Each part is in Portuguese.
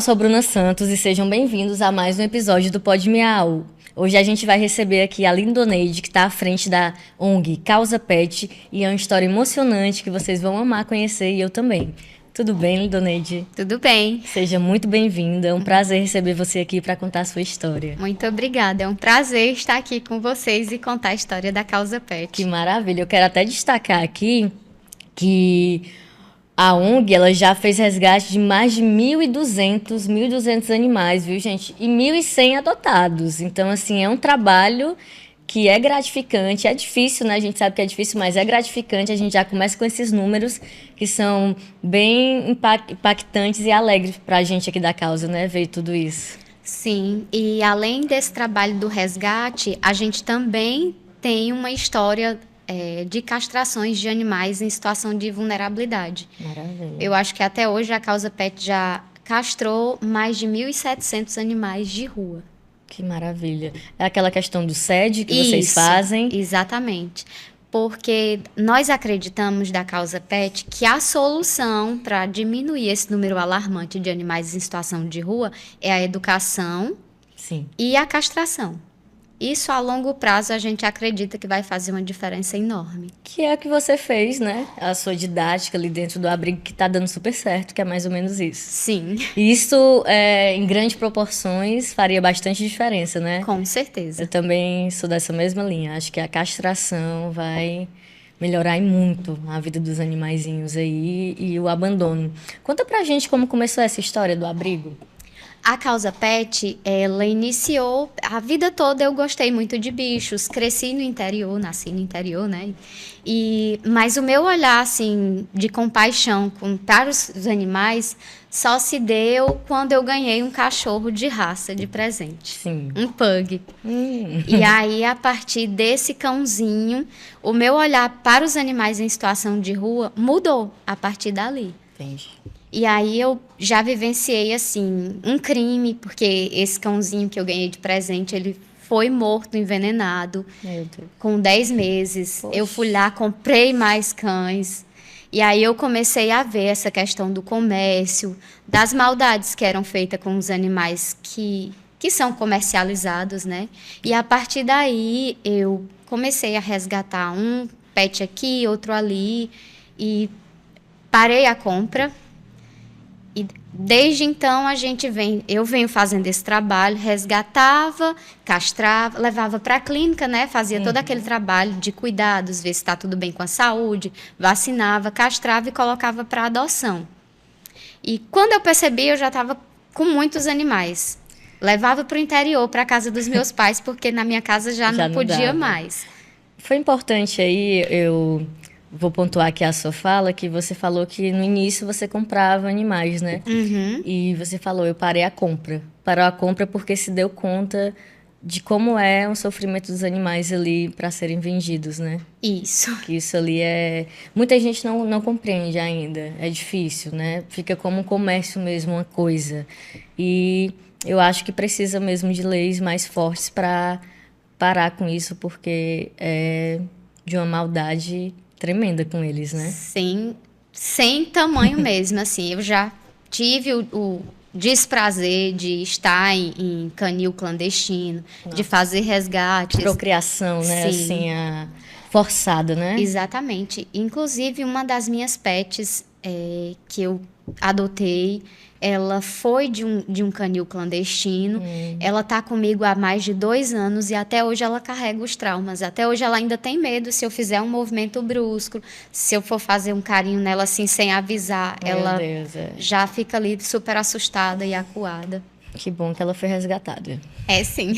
eu sou a Bruna Santos e sejam bem-vindos a mais um episódio do Pod Miau. Hoje a gente vai receber aqui a Lindoneide, que está à frente da ONG Causa Pet, e é uma história emocionante que vocês vão amar conhecer e eu também. Tudo bem, Lindoneide? Tudo bem. Seja muito bem-vinda, é um prazer receber você aqui para contar a sua história. Muito obrigada, é um prazer estar aqui com vocês e contar a história da Causa Pet. Que maravilha, eu quero até destacar aqui que a ONG, ela já fez resgate de mais de 1.200 animais, viu, gente? E 1.100 adotados. Então, assim, é um trabalho que é gratificante. É difícil, né? A gente sabe que é difícil, mas é gratificante. A gente já começa com esses números que são bem impactantes e alegres para a gente aqui da causa, né? Ver tudo isso. Sim, e além desse trabalho do resgate, a gente também tem uma história de castrações de animais em situação de vulnerabilidade. Maravilha. Eu acho que até hoje a Causa Pet já castrou mais de 1.700 animais de rua. Que maravilha. É aquela questão do SED que vocês fazem. Exatamente. Porque nós acreditamos da Causa Pet que a solução para diminuir esse número alarmante de animais em situação de rua é a educação. Sim. E a castração. Isso, a longo prazo, a gente acredita que vai fazer uma diferença enorme. Que é o que você fez, né? A sua didática ali dentro do abrigo, que está dando super certo, que é mais ou menos isso. Sim. Isso, em grandes proporções, faria bastante diferença, né? Com certeza. Eu também sou dessa mesma linha. Acho que a castração vai melhorar muito a vida dos animaizinhos aí e o abandono. Conta pra gente como começou essa história do abrigo. A Causa Pet, ela iniciou... A vida toda eu gostei muito de bichos. Cresci no interior, nasci no interior, né? Mas o meu olhar, assim, de compaixão para os animais só se deu quando eu ganhei um cachorro de raça de presente. Sim. Um pug. E aí, a partir desse cãozinho, o meu olhar para os animais em situação de rua mudou a partir dali. Entendi. E aí eu já vivenciei, assim, um crime, porque esse cãozinho que eu ganhei de presente, ele foi morto, envenenado, Meu Deus. com 10 meses. Poxa. Eu fui lá, comprei mais cães. E aí eu comecei a ver essa questão do comércio, das maldades que eram feitas com os animais que são comercializados, né? E a partir daí eu comecei a resgatar um pet aqui, outro ali, e parei a compra. E desde então eu venho fazendo esse trabalho, resgatava, castrava, levava para a clínica, né? Fazia todo aquele trabalho de cuidados, ver se está tudo bem com a saúde, vacinava, castrava e colocava para adoção. E quando eu percebi, eu já estava com muitos animais. Levava para o interior, para a casa dos meus pais, porque na minha casa já não podia dava mais. Foi importante aí, eu vou pontuar aqui a sua fala, que você falou que no início você comprava animais, né? Uhum. E você falou, eu parei a compra. Parou a compra porque se deu conta de como é o sofrimento dos animais ali para serem vendidos, né? Isso. Que isso ali é... Muita gente não compreende ainda, é difícil, né? Fica como um comércio mesmo, uma coisa. E eu acho que precisa mesmo de leis mais fortes para parar com isso, porque é de uma maldade tremenda com eles, né? Sim, sem tamanho mesmo, assim. Eu já tive o desprazer de estar em canil clandestino, de fazer resgates. Procriação, né? Sim. Assim, forçada, né? Exatamente. Inclusive, uma das minhas pets que eu adotei, ela foi de um canil clandestino. Ela está comigo há mais de 2 anos e até hoje ela carrega os traumas. Até hoje ela ainda tem medo se eu fizer um movimento brusco, se eu for fazer um carinho nela assim sem avisar. Meu ela Deus, já fica ali super assustada e acuada. Que bom que ela foi resgatada. É, sim.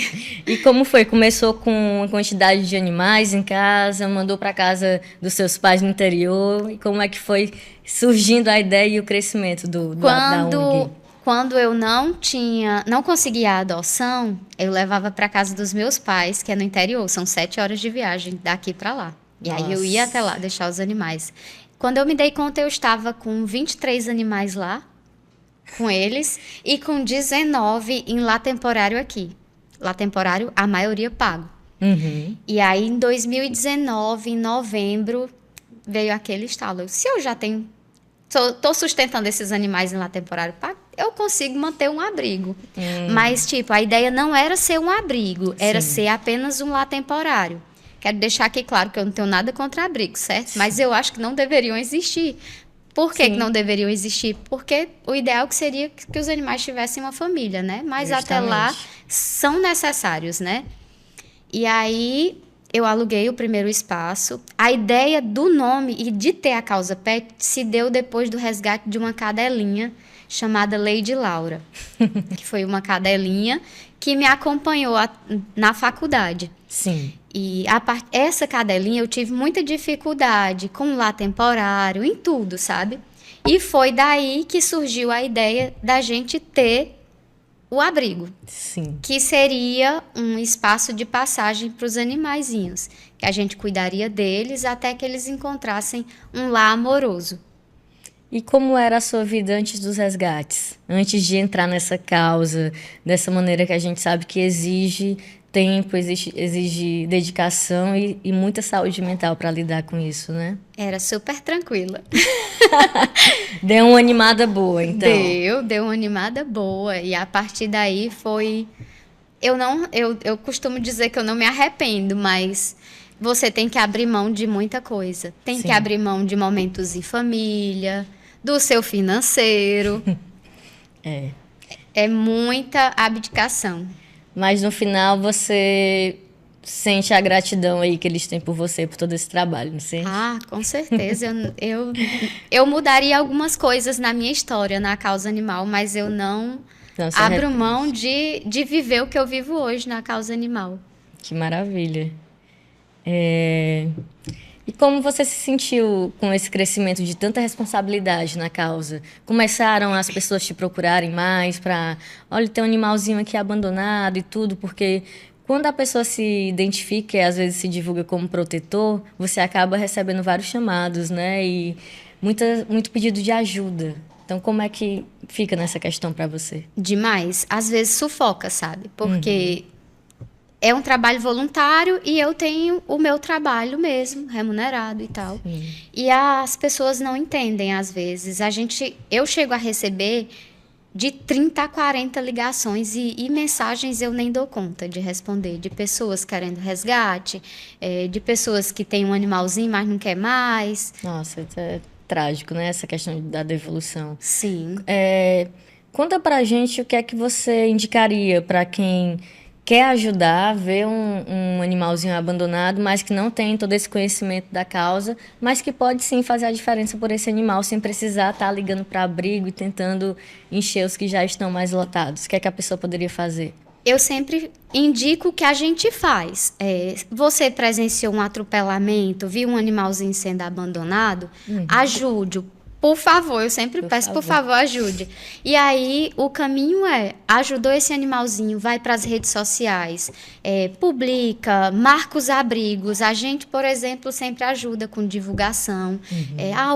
E como foi? Começou com uma quantidade de animais em casa, mandou para casa dos seus pais no interior? E como é que foi surgindo a ideia e o crescimento da ONG? Quando eu não conseguia a adoção, eu levava para casa dos meus pais, que é no interior. São 7 horas de viagem daqui para lá. E aí eu ia até lá deixar os animais. Quando eu me dei conta, eu estava com 23 animais lá, com eles, e com 19 em lá temporário aqui. Lá temporário, a maioria pago. Uhum. E aí, em 2019, em novembro, veio aquele estalo. Se eu já tenho... Estou sustentando esses animais em lá temporário pago, eu consigo manter um abrigo. Mas, tipo, a ideia não era ser um abrigo, era ser apenas um lar temporário. Quero deixar aqui claro que eu não tenho nada contra abrigos, certo? Sim. Mas eu acho que não deveriam existir. Por que não deveriam existir? Porque o ideal que seria que os animais tivessem uma família, né? Mas até lá são necessários, né? E aí eu aluguei o primeiro espaço. A ideia do nome e de ter a causa pet se deu depois do resgate de uma cadelinha chamada Lady Laura, que foi uma cadelinha que me acompanhou na faculdade. Sim. E essa cadelinha eu tive muita dificuldade com o lar temporário, em tudo, sabe? E foi daí que surgiu a ideia da gente ter o abrigo. Sim. Que seria um espaço de passagem para os animaizinhos, que a gente cuidaria deles até que eles encontrassem um lar amoroso. E como era a sua vida antes dos resgates? Antes de entrar nessa causa, dessa maneira que a gente sabe que exige tempo, exige dedicação e muita saúde mental para lidar com isso, né? Era super tranquila. Deu uma animada boa, então. Deu uma animada boa. E a partir daí foi... Eu costumo dizer que eu não me arrependo, mas você tem que abrir mão de muita coisa. Tem que abrir mão de momentos em família, do seu financeiro. É muita abdicação. Mas no final você sente a gratidão aí que eles têm por você, por todo esse trabalho, não sente? Ah, com certeza. eu mudaria algumas coisas na minha história, na causa animal, mas eu não abro mão de viver o que eu vivo hoje na causa animal. Que maravilha. E como você se sentiu com esse crescimento de tanta responsabilidade na causa? Começaram as pessoas te procurarem mais para... Olha, tem um animalzinho aqui abandonado e tudo, porque quando a pessoa se identifica e às vezes se divulga como protetor, você acaba recebendo vários chamados, né? E muito pedido de ajuda. Então, como é que fica nessa questão para você? Demais. Às vezes sufoca, sabe? Porque... é um trabalho voluntário e eu tenho o meu trabalho mesmo, remunerado e tal. Sim. E as pessoas não entendem, às vezes. Eu chego a receber de 30 a 40 ligações e mensagens eu nem dou conta de responder. De pessoas querendo resgate, de pessoas que têm um animalzinho, mas não quer mais. Nossa, isso é trágico, né? Essa questão da devolução. Sim. Conta pra gente o que é que você indicaria para quem... quer ajudar, ver um animalzinho abandonado, mas que não tem todo esse conhecimento da causa, mas que pode sim fazer a diferença por esse animal, sem precisar estar ligando para abrigo e tentando encher os que já estão mais lotados. O que é que a pessoa poderia fazer? Eu sempre indico o que a gente faz. Você presenciou um atropelamento, viu um animalzinho sendo abandonado, ajude-o. Por favor, eu sempre peço, por favor, ajude. E aí, o caminho ajudou esse animalzinho, vai para as redes sociais, publica, marca os abrigos. A gente, por exemplo, sempre ajuda com divulgação.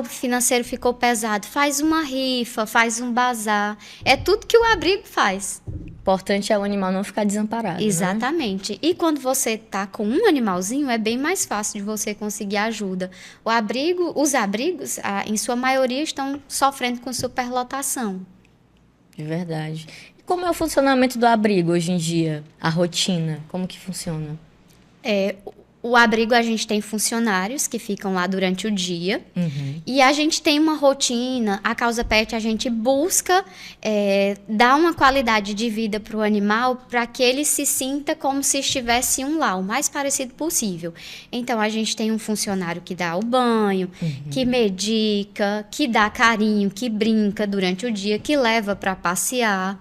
O financeiro ficou pesado, faz uma rifa, faz um bazar. É tudo que o abrigo faz. O importante é o animal não ficar desamparado. Exatamente. Né? E quando você está com um animalzinho, é bem mais fácil de você conseguir ajuda. Os abrigos, em sua maioria, estão sofrendo com superlotação. É verdade. E como é o funcionamento do abrigo hoje em dia? A rotina, como que funciona? O abrigo, a gente tem funcionários que ficam lá durante o dia. E a gente tem uma rotina. A Causa Pet, a gente busca dar uma qualidade de vida para o animal para que ele se sinta como se estivesse em um lar, o mais parecido possível. Então, a gente tem um funcionário que dá o banho, que medica, que dá carinho, que brinca durante o dia, que leva para passear.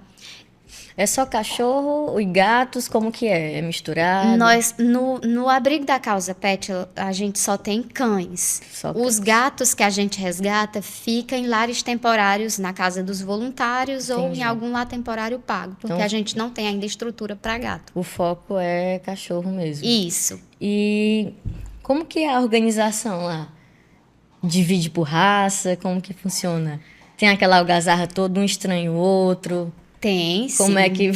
É só cachorro e gatos? Como que é? É misturado? No abrigo da Causa Pet, a gente só tem cães. Os gatos que a gente resgata ficam em lares temporários na casa dos voluntários. Entendi. Ou em algum lar temporário pago, porque então, a gente não tem ainda estrutura para gato. O foco é cachorro mesmo. Isso. E como que é a organização lá? Divide por raça? Como que funciona? Tem aquela algazarra toda, um estranho o outro... Tem, sim. Como é que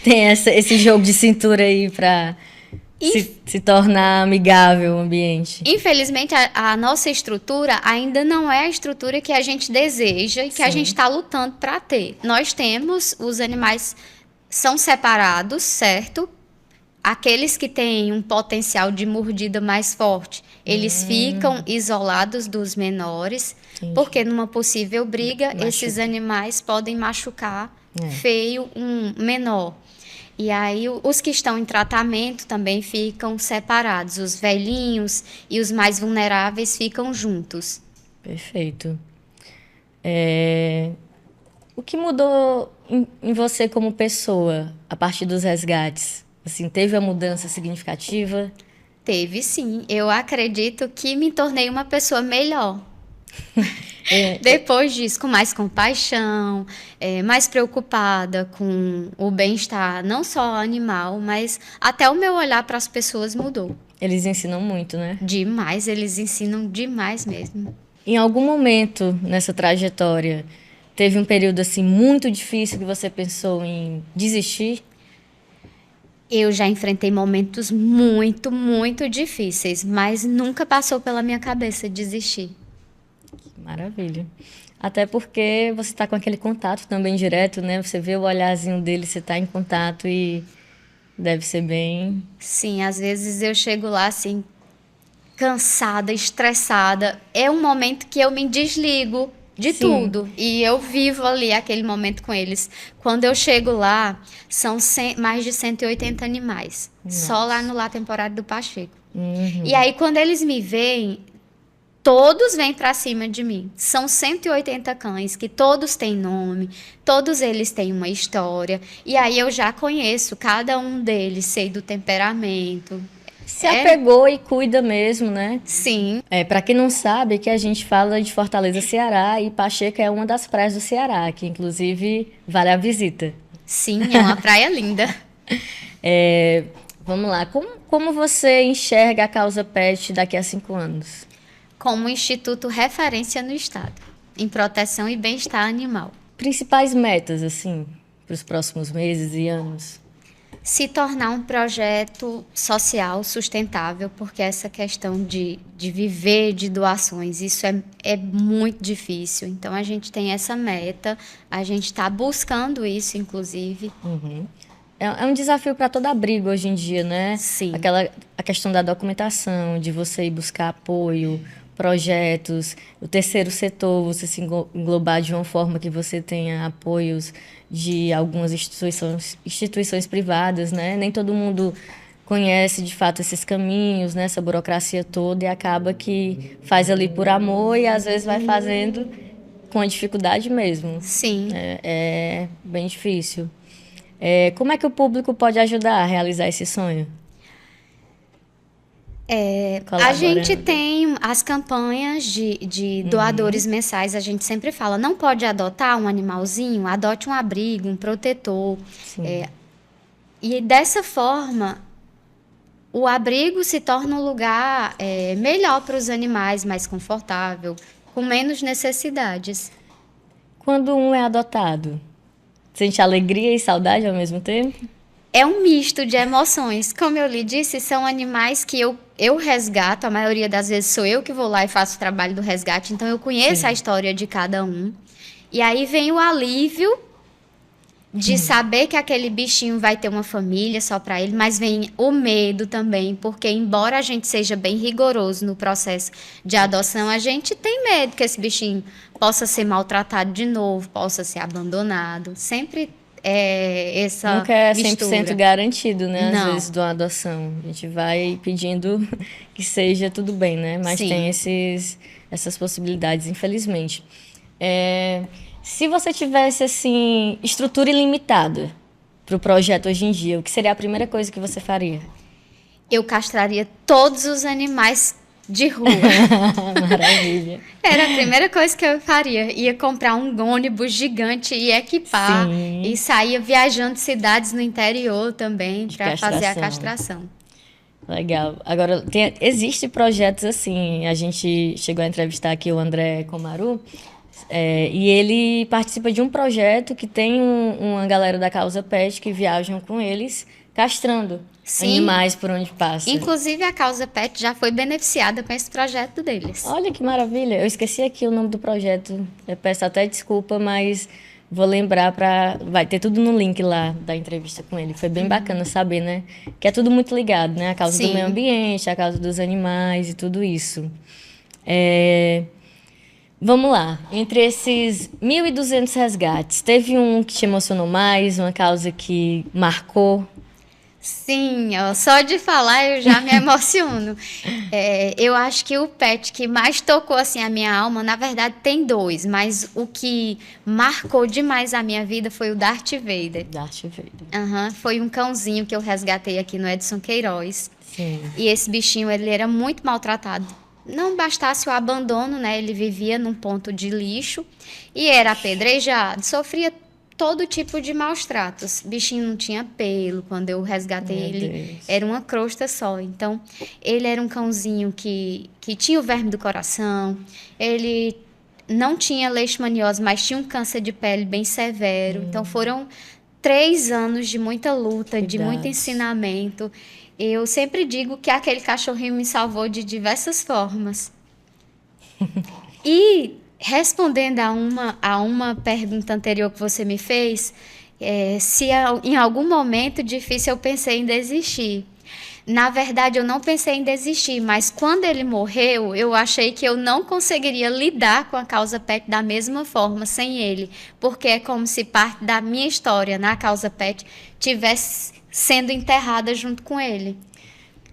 tem esse jogo de cintura aí se tornar amigável o ambiente. Infelizmente, a nossa estrutura ainda não é a estrutura que a gente deseja e que a gente está lutando para ter. Nós temos, os animais são separados, certo? Aqueles que têm um potencial de mordida mais forte, eles ficam isolados dos menores, porque numa possível briga, esses animais podem machucar feio um menor. E aí, os que estão em tratamento também ficam separados. Os velhinhos e os mais vulneráveis ficam juntos. Perfeito. O que mudou em você como pessoa a partir dos resgates? Assim, teve uma mudança significativa? Teve, sim. Eu acredito que me tornei uma pessoa melhor. Depois disso, com mais compaixão, mais preocupada com o bem-estar, não só animal, mas até o meu olhar para as pessoas mudou. Eles ensinam muito, né? Demais, eles ensinam demais mesmo. Em algum momento nessa trajetória, teve um período assim muito difícil que você pensou em desistir? Eu já enfrentei momentos muito, muito difíceis, mas nunca passou pela minha cabeça desistir. Maravilha. Até porque você está com aquele contato também direto, né? Você vê o olharzinho dele, você está em contato e deve ser bem... Sim, às vezes eu chego lá assim, cansada, estressada. É um momento que eu me desligo de tudo. E eu vivo ali aquele momento com eles. Quando eu chego lá, são mais de 180 animais. Nossa. Só lá no lar temporário do Pacheco. E aí, quando eles me veem, todos vêm para cima de mim. São 180 cães que todos têm nome, todos eles têm uma história. E aí eu já conheço cada um deles, sei do temperamento. Se apegou e cuida mesmo, né? Sim. Para quem não sabe, que a gente fala de Fortaleza, Ceará, e Pacheco é uma das praias do Ceará, que inclusive vale a visita. Sim, é uma praia linda. Vamos lá, como você enxerga a causa PET daqui a 5 anos? Como um instituto referência no estado, em proteção e bem-estar animal. Principais metas, assim, para os próximos meses e anos? Se tornar um projeto social sustentável, porque essa questão de viver de doações, isso é muito difícil. Então, a gente tem essa meta, a gente está buscando isso, inclusive. É um desafio para todo abrigo hoje em dia, né? Sim. A questão da documentação, de você ir buscar apoio, projetos, o terceiro setor, você se englobar de uma forma que você tenha apoios de algumas instituições privadas, né? Nem todo mundo conhece, de fato, esses caminhos, né? Essa burocracia toda, e acaba que faz ali por amor e, às vezes, vai fazendo com a dificuldade mesmo. Sim. É bem difícil. Como é que o público pode ajudar a realizar esse sonho? A gente tem as campanhas de doadores mensais, a gente sempre fala, não pode adotar um animalzinho, adote um abrigo, um protetor. E dessa forma, o abrigo se torna um lugar melhor para os animais, mais confortável, com menos necessidades. Quando um é adotado, sente alegria e saudade ao mesmo tempo? É um misto de emoções. Como eu lhe disse, são animais que eu resgato. A maioria das vezes sou eu que vou lá e faço o trabalho do resgate. Então, eu conheço a história de cada um. E aí vem o alívio de saber que aquele bichinho vai ter uma família só para ele. Mas vem o medo também, porque embora a gente seja bem rigoroso no processo de adoção, a gente tem medo que esse bichinho possa ser maltratado de novo, possa ser abandonado. Sempre essa nunca é 100% mistura. Garantido, né? Não. Às vezes, de uma adoção. A gente vai pedindo que seja tudo bem, né? Mas Sim. tem essas possibilidades, infelizmente. Se você tivesse, assim, estrutura ilimitada para o projeto hoje em dia, o que seria a primeira coisa que você faria? Eu castraria todos os animais de rua. Maravilha. Era a primeira coisa que eu faria. Ia comprar um ônibus gigante e equipar. Sim. E saía viajando cidades no interior também para fazer a castração. castração. Legal. Agora, existem projetos assim. A gente chegou a entrevistar aqui o André Comaru, e ele participa de um projeto que tem uma galera da Causa Pet que viajam com eles castrando Sim. animais por onde passa. Inclusive, a Causa Pet já foi beneficiada com esse projeto deles. Olha que maravilha. Eu esqueci aqui o nome do projeto. Eu peço até desculpa, mas vou lembrar para... Vai ter tudo no link lá da entrevista com ele. Foi bem bacana saber, né? Que é tudo muito ligado, né? A causa do Sim. meio ambiente, a causa dos animais e tudo isso. Vamos lá. Entre esses 1.200 resgates, teve um que te emocionou mais? Uma causa que marcou? Sim, ó, só de falar eu já me emociono. Eu acho que o pet que mais tocou assim a minha alma, na verdade tem dois, mas o que marcou demais a minha vida foi o Darth Vader. Darth Vader. Foi um cãozinho que eu resgatei aqui no Edson Queiroz. Sim. E esse bichinho, ele era muito maltratado. Não bastasse o abandono, né? Ele vivia num ponto de lixo e era apedrejado, sofria todo tipo de maus tratos. O bichinho não tinha pelo, quando eu resgatei Meu ele, Deus. era uma crosta só. Então, ele era um cãozinho que tinha o verme do coração, ele não tinha leishmaniose, mas tinha um câncer de pele bem severo. Então, foram 3 anos de muita luta, de muito Cuidados. ensinamento. Eu sempre digo que aquele cachorrinho me salvou de diversas formas. E respondendo a uma pergunta anterior que você me fez, se em algum momento difícil eu pensei em desistir. Na verdade, eu não pensei em desistir, mas quando ele morreu, eu achei que eu não conseguiria lidar com a Causa Pet da mesma forma sem ele, porque é como se parte da minha história na Causa Pet tivesse sendo enterrada junto com ele.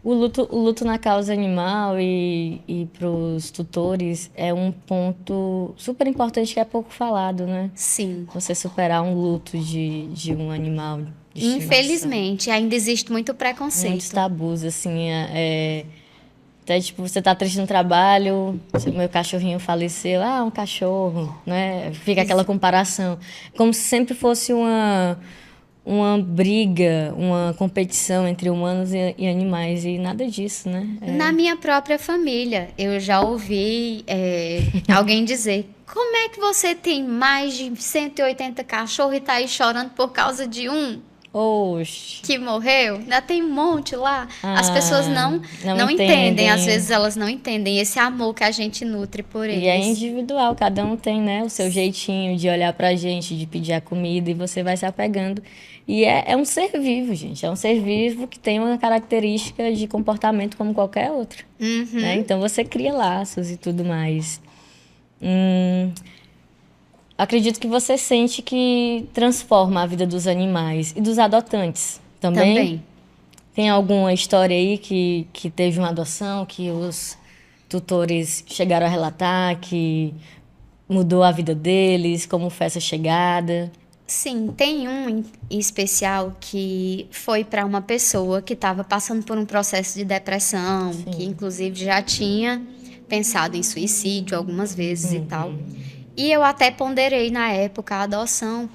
O luto na causa animal e para os tutores é um ponto super importante que é pouco falado, né? Sim. Você superar um luto de um animal de estimação. Infelizmente, ainda existe muito preconceito. Muitos tabus, assim, até, tipo, você tá triste no trabalho, meu cachorrinho faleceu, um cachorro, né? Fica aquela comparação. Como se sempre fosse uma briga, uma competição entre humanos e animais, e nada disso, né? Na minha própria família, eu já ouvi alguém dizer: como é que você tem mais de 180 cachorros e tá aí chorando por causa de um Oxe. que morreu? Ainda tem um monte lá. As pessoas não entendem. entendem, às vezes elas não entendem esse amor que a gente nutre por eles. E é individual, cada um tem, né, o seu jeitinho de olhar pra gente, de pedir a comida, e você vai se apegando. E é um ser vivo, gente. É um ser vivo que tem uma característica de comportamento como qualquer outro. Né? Então você cria laços e tudo mais. Acredito que você sente que transforma a vida dos animais e dos adotantes também. Também. Tem alguma história aí que teve uma adoção, que os tutores chegaram a relatar, que mudou a vida deles, como foi essa chegada? Sim, tem um em especial que foi para uma pessoa que estava passando por um processo de depressão, que inclusive já tinha pensado em suicídio algumas vezes e tal. E eu até ponderei na época a adoção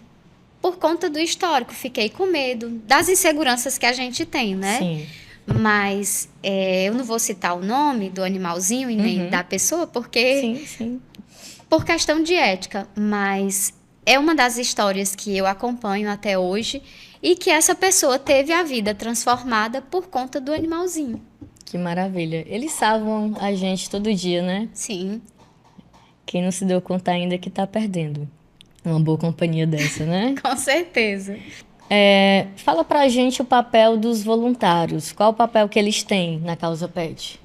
por conta do histórico, fiquei com medo das inseguranças que a gente tem, né? Sim. Mas eu não vou citar o nome do animalzinho e nem da pessoa, porque Sim. por questão de ética, mas é uma das histórias que eu acompanho até hoje e que essa pessoa teve a vida transformada por conta do animalzinho. Que maravilha. Eles salvam a gente todo dia, né? Sim. Quem não se deu conta ainda que tá perdendo uma boa companhia dessa, né? Com certeza. Fala pra gente o papel dos voluntários. Qual o papel que eles têm na Causa Pet?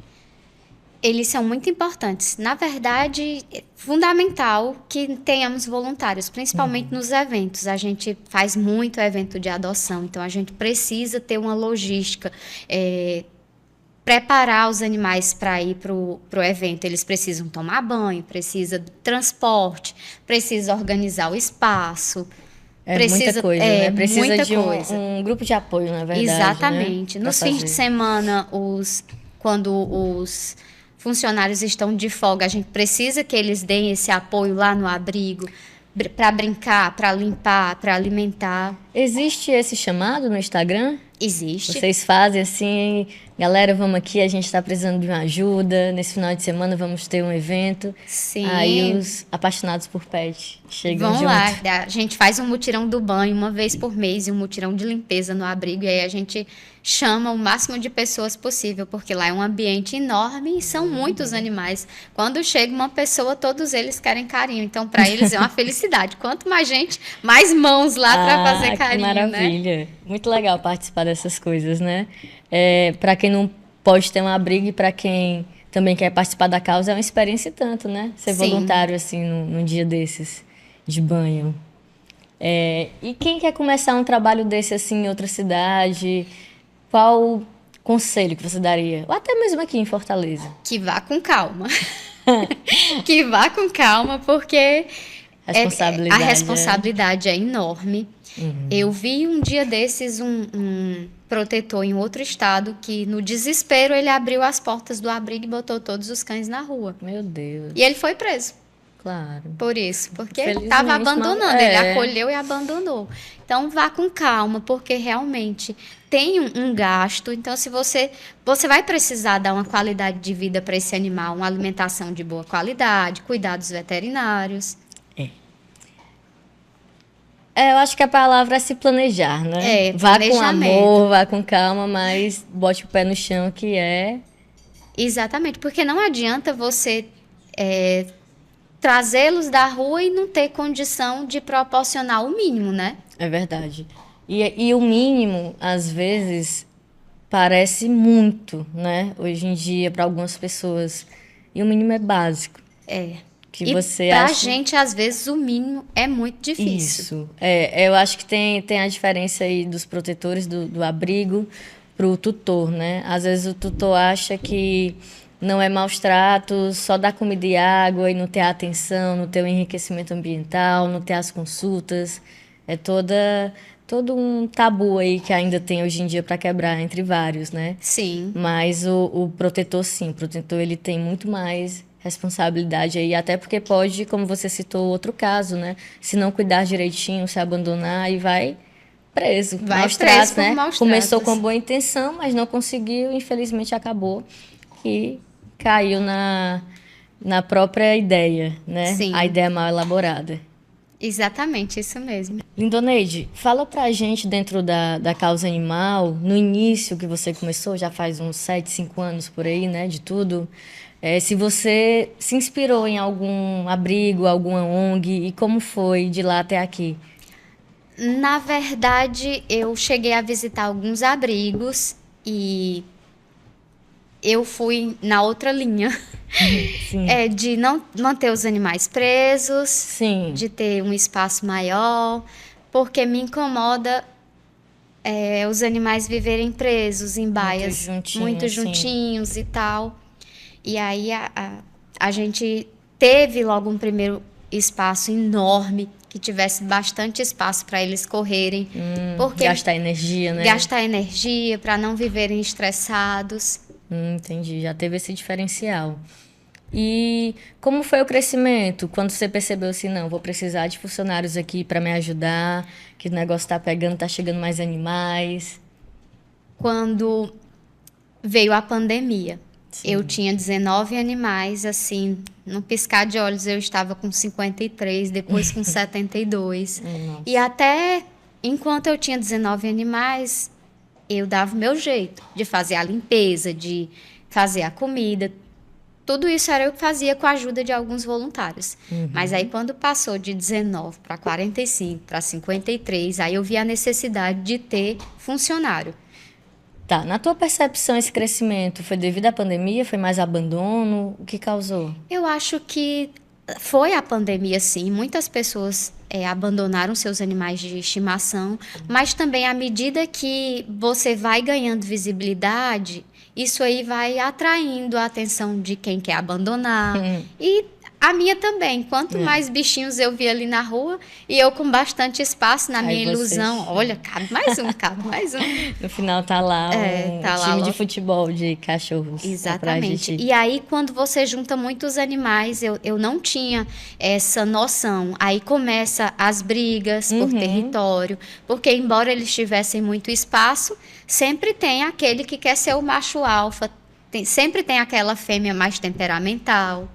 Eles são muito importantes. Na verdade, é fundamental que tenhamos voluntários, principalmente nos eventos. A gente faz muito evento de adoção, então a gente precisa ter uma logística, preparar os animais para ir para o evento. Eles precisam tomar banho, precisa de transporte, precisa organizar o espaço. Muita coisa, né? Precisa muita de coisa. um grupo de apoio, na verdade. Exatamente. Né? Nos fins de semana, quando os funcionários estão de folga, a gente precisa que eles deem esse apoio lá no abrigo para brincar, para limpar, para alimentar. Existe esse chamado no Instagram? Existe. Vocês fazem assim, galera, vamos aqui, a gente está precisando de uma ajuda, nesse final de semana vamos ter um evento. Sim. Aí os apaixonados por pet chegam Vão junto. lá, a gente faz um mutirão do banho uma vez por mês e um mutirão de limpeza no abrigo, e aí a gente chama o máximo de pessoas possível, porque lá é um ambiente enorme e são muitos animais. Quando chega uma pessoa, todos eles querem carinho, então para eles é uma felicidade. Quanto mais gente, mais mãos lá para fazer carinho, que maravilha. né? Muito legal participar dessas coisas, né? Para quem não pode ter um abrigo e para quem também quer participar da causa, é uma experiência e tanto, né? Ser Sim. voluntário, assim, num dia desses, de banho. E quem quer começar um trabalho desse, assim, em outra cidade, qual conselho que você daria? Ou até mesmo aqui em Fortaleza. Que vá com calma. Que vá com calma, porque a responsabilidade é enorme. Uhum. Eu vi um dia desses um protetor em outro estado que, no desespero, ele abriu as portas do abrigo e botou todos os cães na rua. Meu Deus. E ele foi preso. Claro. Por isso, porque ele estava abandonando, ele acolheu e abandonou. Então, vá com calma, porque realmente tem um gasto. Então, se você vai precisar dar uma qualidade de vida para esse animal, uma alimentação de boa qualidade, cuidados veterinários. Eu acho que a palavra é se planejar, né? Vá com amor, vá com calma, mas bote o pé no chão, que é... Exatamente, porque não adianta você trazê-los da rua e não ter condição de proporcionar o mínimo, né? É verdade. E o mínimo, às vezes, parece muito, né? Hoje em dia, para algumas pessoas. E o mínimo é básico. Que você pra acha... gente, às vezes, o mínimo é muito difícil. Isso. Eu acho que tem a diferença aí dos protetores do abrigo pro tutor, né? Às vezes o tutor acha que não é maus tratos, só dar comida e água e não ter a atenção, não ter o enriquecimento ambiental, não ter as consultas. É todo um tabu aí que ainda tem hoje em dia para quebrar, entre vários, né? Sim. Mas o protetor, sim. O protetor, ele tem muito mais responsabilidade aí, até porque pode, como você citou, outro caso, né? Se não cuidar direitinho, se abandonar e vai preso. Vai preso por maus tratos. Começou com boa intenção, mas não conseguiu, infelizmente acabou e caiu na própria ideia, né? Sim. A ideia mal elaborada. Exatamente, isso mesmo. Lindoneide, fala pra gente dentro da causa animal, no início que você começou, já faz uns 7, 5 anos por aí, né, de tudo, se você se inspirou em algum abrigo, alguma ONG, e como foi de lá até aqui? Na verdade, eu cheguei a visitar alguns abrigos e eu fui na outra linha. Sim. De não manter os animais presos, Sim. de ter um espaço maior, porque me incomoda os animais viverem presos em baias muito juntinhos e tal. E aí a gente teve logo um primeiro espaço enorme, que tivesse bastante espaço para eles correrem. Porque gastar energia, né? Gastar energia para não viverem estressados. Entendi, já teve esse diferencial. E como foi o crescimento? Quando você percebeu assim, não, vou precisar de funcionários aqui para me ajudar, que o negócio está pegando, está chegando mais animais? Quando veio a pandemia. Sim. Eu tinha 19 animais, assim, num piscar de olhos eu estava com 53, depois com 72. Nossa. E até enquanto eu tinha 19 animais, eu dava o meu jeito de fazer a limpeza, de fazer a comida. Tudo isso era eu que fazia com a ajuda de alguns voluntários. Mas aí quando passou de 19 para 45, para 53, aí eu vi a necessidade de ter funcionário. Tá, na tua percepção esse crescimento foi devido à pandemia, foi mais abandono, o que causou? Eu acho que foi a pandemia, sim. Muitas pessoas abandonaram seus animais de estimação, mas também à medida que você vai ganhando visibilidade, isso aí vai atraindo a atenção de quem quer abandonar. E A minha também. Quanto mais bichinhos eu vi ali na rua, e eu com bastante espaço na minha ilusão. Olha, cabe mais um, cabe mais um. No final tá lá tá time lá, de futebol de cachorros. Exatamente. E aí, quando você junta muitos animais, eu não tinha essa noção. Aí começa as brigas por território, porque embora eles tivessem muito espaço, sempre tem aquele que quer ser o macho alfa, sempre tem aquela fêmea mais temperamental.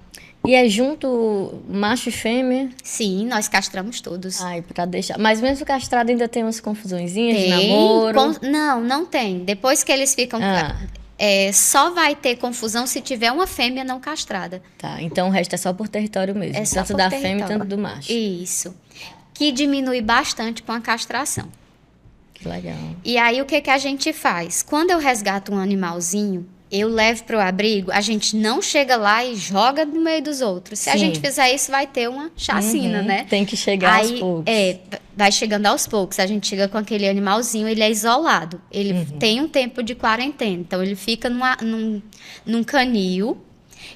E é junto macho e fêmea? Sim, nós castramos todos. Ai, pra deixar. Mas mesmo castrado ainda tem umas confusõezinhas de namoro? Não tem. Depois que eles ficam... só vai ter confusão se tiver uma fêmea não castrada. Tá, então o resto é só por território mesmo. É só tanto da fêmea, tanto do macho. Isso. Que diminui bastante com a castração. Que legal. E aí, o que a gente faz? Quando eu resgato um animalzinho, eu levo para o abrigo, a gente não chega lá e joga no meio dos outros. Se a gente fizer isso, vai ter uma chacina, né? Tem que chegar aos poucos. Vai chegando aos poucos. A gente chega com aquele animalzinho, ele é isolado. Ele tem um tempo de quarentena. Então, ele fica num canil.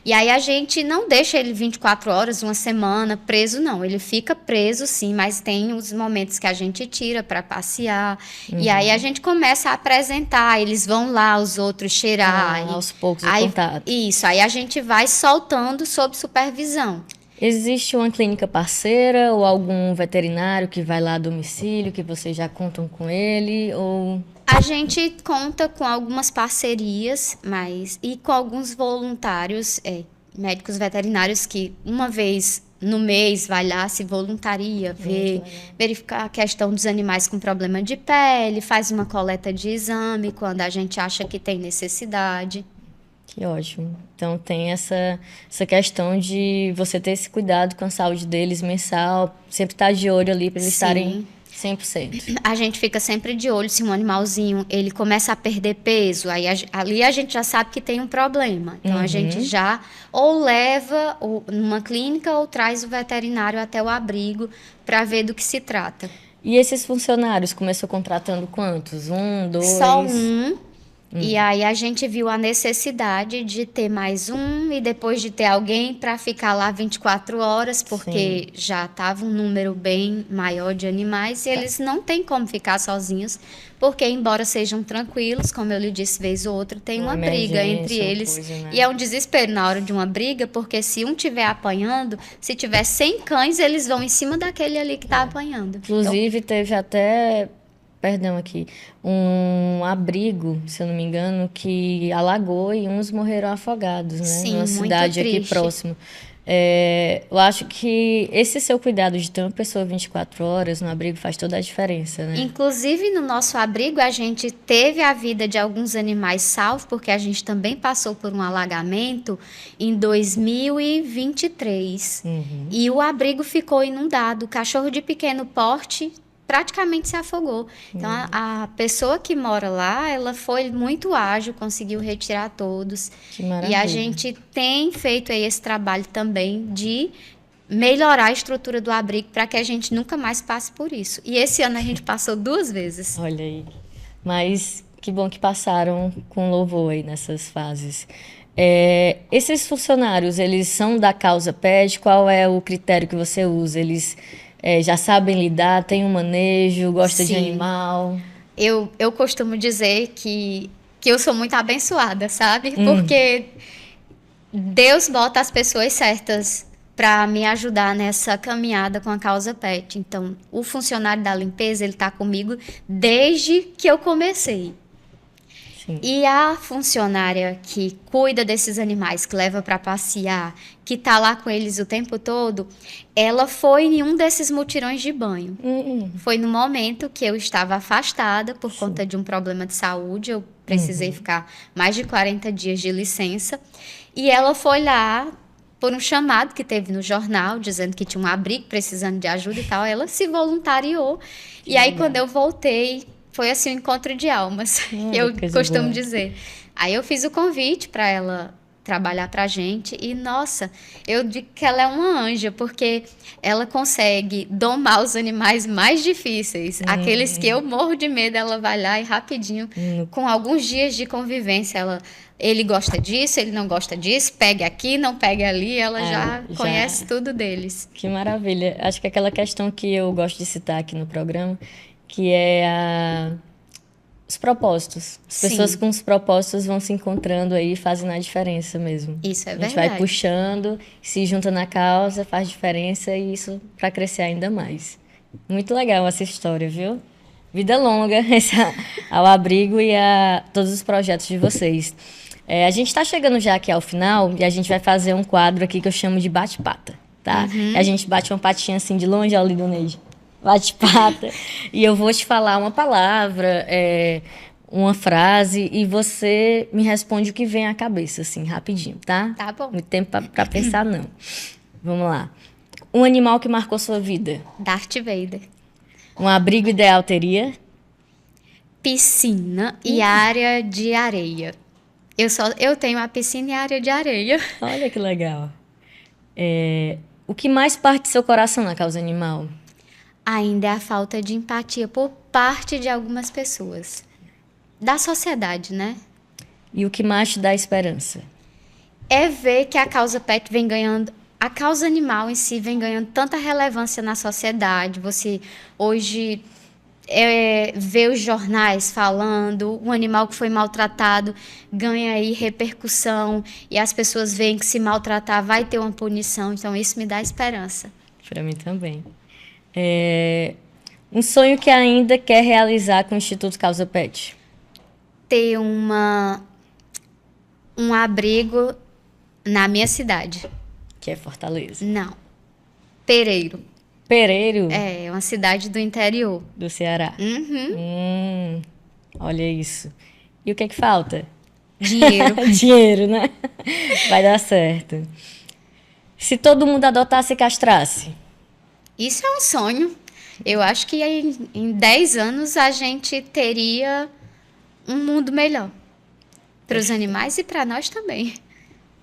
E aí, a gente não deixa ele 24 horas, uma semana, preso, não. Ele fica preso, sim, mas tem os momentos que a gente tira para passear. E aí, a gente começa a apresentar. Eles vão lá, os outros cheirar. Aos poucos, o contato. Isso, aí a gente vai soltando sob supervisão. Existe uma clínica parceira ou algum veterinário que vai lá a domicílio, que vocês já contam com ele? Ou... A gente conta com algumas parcerias, e com alguns voluntários, médicos veterinários que uma vez no mês vai lá, se voluntaria, verificar a questão dos animais com problema de pele, faz uma coleta de exame quando a gente acha que tem necessidade. Que ótimo. Então tem essa questão de você ter esse cuidado com a saúde deles mensal, sempre estar de olho ali para eles estarem 100%. A gente fica sempre de olho se um animalzinho ele começa a perder peso, aí ali a gente já sabe que tem um problema. Então a gente já ou leva numa clínica ou traz o veterinário até o abrigo para ver do que se trata. E esses funcionários começou contratando quantos? 1, 2? Só um. E aí a gente viu a necessidade de ter mais um e depois de ter alguém para ficar lá 24 horas, porque já estava um número bem maior de animais e eles não têm como ficar sozinhos, porque embora sejam tranquilos, como eu lhe disse vez ou outra, tem uma briga entre eles. E é um desespero na hora de uma briga, porque se um estiver apanhando, se tiver 100 cães, eles vão em cima daquele ali que está apanhando. Inclusive teve até... Perdão aqui, um abrigo, se eu não me engano, que alagou e uns morreram afogados, né? Sim, numa cidade muito aqui triste. próximo. Eu acho que esse seu cuidado de ter uma pessoa 24 horas no abrigo faz toda a diferença, né? Inclusive, no nosso abrigo, a gente teve a vida de alguns animais salvos, porque a gente também passou por um alagamento em 2023. E o abrigo ficou inundado. O cachorro de pequeno porte praticamente se afogou. Então, a pessoa que mora lá, ela foi muito ágil, conseguiu retirar todos. Que maravilha. E a gente tem feito aí esse trabalho também de melhorar a estrutura do abrigo para que a gente nunca mais passe por isso. E esse ano a gente passou 2 vezes. Olha aí. Mas que bom que passaram com louvor aí nessas fases. Esses funcionários, eles são da causa pet? Qual é o critério que você usa? Eles... já sabem lidar, têm um manejo, gostam de animal? Eu costumo dizer que eu sou muito abençoada, sabe? Porque Deus bota as pessoas certas para me ajudar nessa caminhada com a causa pet. Então, o funcionário da limpeza, ele está comigo desde que eu comecei. Sim. E a funcionária que cuida desses animais, que leva para passear, que está lá com eles o tempo todo, ela foi em um desses mutirões de banho. Foi no momento que eu estava afastada por conta de um problema de saúde. Eu precisei ficar mais de 40 dias de licença. E ela foi lá por um chamado que teve no jornal, dizendo que tinha um abrigo precisando de ajuda e tal. Ela se voluntariou. E aí, quando eu voltei... Foi assim um encontro de almas, eu costumo dizer. Aí eu fiz o convite para ela trabalhar pra gente. E, nossa, eu digo que ela é uma anja, porque ela consegue domar os animais mais difíceis. Aqueles que eu morro de medo, ela vai lá e rapidinho, com alguns dias de convivência, ele gosta disso, ele não gosta disso, pegue aqui, não pegue ali, ela já conhece tudo deles. Que maravilha. Acho que aquela questão que eu gosto de citar aqui no programa, que é os propósitos. As pessoas com os propósitos vão se encontrando aí e fazem a diferença mesmo. Isso é verdade. A gente verdade. vai puxando, se junta na causa, faz diferença e isso para crescer ainda mais. Muito legal essa história, viu? Vida longa ao abrigo e a todos os projetos de vocês. A gente está chegando já aqui ao final e a gente vai fazer um quadro aqui que eu chamo de bate-pata, tá? E a gente bate uma patinha assim de longe, ó, Lidoneide. Bate-pata. E eu vou te falar uma palavra, uma frase, e você me responde o que vem à cabeça, assim, rapidinho, tá? Tá bom. Muito tempo para pensar, não. Vamos lá. Um animal que marcou sua vida. Darth Vader. Um abrigo ideal teria? Piscina e área de areia. Eu tenho a piscina e a área de areia. Olha que legal. O que mais parte do seu coração na causa animal? Ainda é a falta de empatia por parte de algumas pessoas. Da sociedade, né? E o que mais te dá esperança? É ver que a causa pet vem ganhando... A causa animal em si vem ganhando tanta relevância na sociedade. Você hoje vê os jornais falando, um animal que foi maltratado ganha aí repercussão e as pessoas veem que se maltratar vai ter uma punição. Então isso me dá esperança. Para mim também. Um sonho que ainda quer realizar com o Instituto Causa Pet? Ter um abrigo na minha cidade. Que é Fortaleza. Não. Pereiro. Pereiro? É uma cidade do interior. Do Ceará. Uhum. Olha isso. E o que é que falta? Dinheiro. Dinheiro, né? Vai dar certo. Se todo mundo adotasse e castrasse? Isso é um sonho. Eu acho que em 10 anos a gente teria um mundo melhor. Para os animais e para nós também.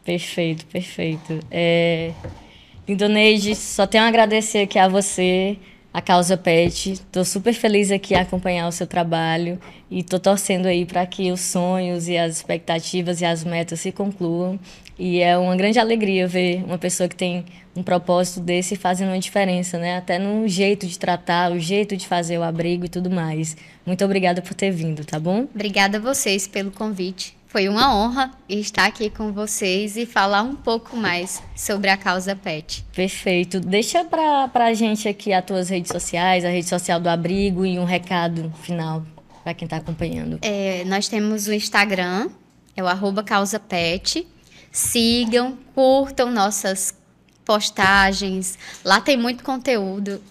Perfeito, perfeito. Lidoneide, só tenho a agradecer aqui a você, a Causa Pet. Estou super feliz aqui a acompanhar o seu trabalho e estou torcendo aí para que os sonhos e as expectativas e as metas se concluam. E é uma grande alegria ver uma pessoa que tem um propósito desse fazendo uma diferença, né? Até no jeito de tratar, o jeito de fazer o abrigo e tudo mais. Muito obrigada por ter vindo, tá bom? Obrigada a vocês pelo convite. Foi uma honra estar aqui com vocês e falar um pouco mais sobre a Causa Pet. Perfeito. Deixa pra gente aqui as tuas redes sociais, a rede social do abrigo e um recado final para quem está acompanhando. Nós temos o Instagram, é o @causapet. Sigam, curtam nossas postagens. Lá tem muito conteúdo.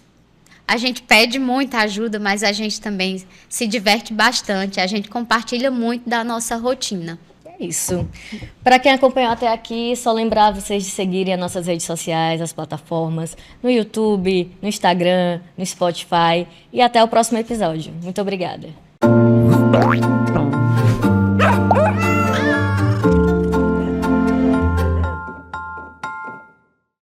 A gente pede muita ajuda, mas a gente também se diverte bastante. A gente compartilha muito da nossa rotina. É isso. Para quem acompanhou até aqui, só lembrar vocês de seguirem as nossas redes sociais, as plataformas, no YouTube, no Instagram, no Spotify. E até o próximo episódio. Muito obrigada.